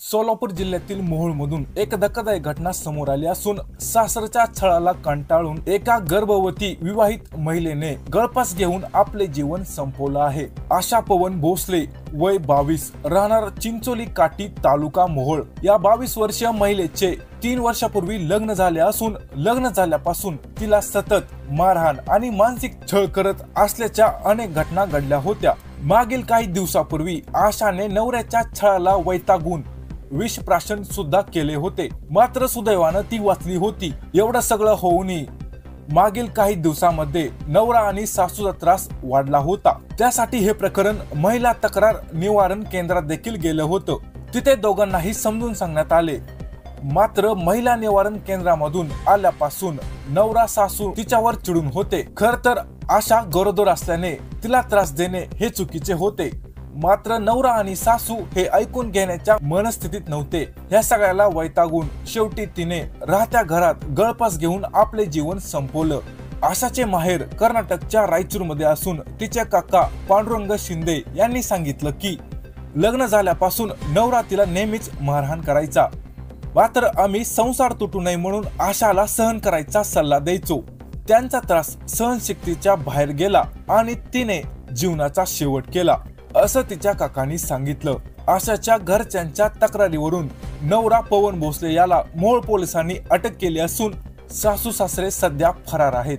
सोलापूर जिल्ह्यातील मोहोळमधून एक धक्कादायक घटना समोर आली असून सासरच्या छळाला कंटाळून एका गर्भवती विवाहित महिलेने गळफास घेऊन आपले जीवन संपवलं आहे। आशा पवन भोसले वय 22 राहणार चिंचोली काठी तालुका मोहोळ या 22 वर्षीय महिलेचे 3 वर्षापूर्वी लग्न झाले असून लग्न झाल्यापासून तिला सतत मारहाण आणि मानसिक छळ करत असल्याच्या अनेक घटना घडल्या होत्या। मागील काही दिवसापूर्वी आशाने नवऱ्याच्या छळाला वैतागून विषप्राशन सुद्धा केले होते, मात्र सुदैवाने ती वाचली होती। एवढं सगळं होऊनही मागील काही दिवसांमध्ये नवरा आणि सासूचा त्रास वाढला होता। त्यासाठी हे प्रकरण महिला तक्रार निवारण केंद्रात देखील गेलं होतं। तिथे दोघांनाही समजून सांगण्यात आले, मात्र महिला निवारण केंद्रामधून आल्यापासून नवरा सासू तिच्यावर चिडून होते। खर तर आशा गरोदर असल्याने तिला त्रास देणे हे चुकीचे होते, मात्र नवरा आणि सासू हे ऐकून घेण्याच्या मनस्थितीत नव्हते। या सगळ्याला वैतागून शेवटी तिने राहत्या घरात गळफास घेऊन आपले जीवन संपवलं। आशाचे माहेर कर्नाटकच्या रायचूर मध्ये असून तिचे काका पांडुरंग शिंदे यांनी सांगितलं की लग्न झाल्यापासून नवरा तिला नेहमीच मारहाण करायचा, मात्र आम्ही संसार तुटू नये म्हणून आशाला सहन करायचा सल्ला द्यायचो। त्यांचा त्रास सहनशक्तीच्या बाहेर गेला आणि तिने जीवनाचा शेवट केला, असं तिच्या काकांनी सांगितलं। आशाच्या घरच्यांच्या तक्रारीवरून नवरा पवन भोसले याला मोहोळ पोलिसांनी अटक केली असून सासू सासरे सध्या फरार आहेत।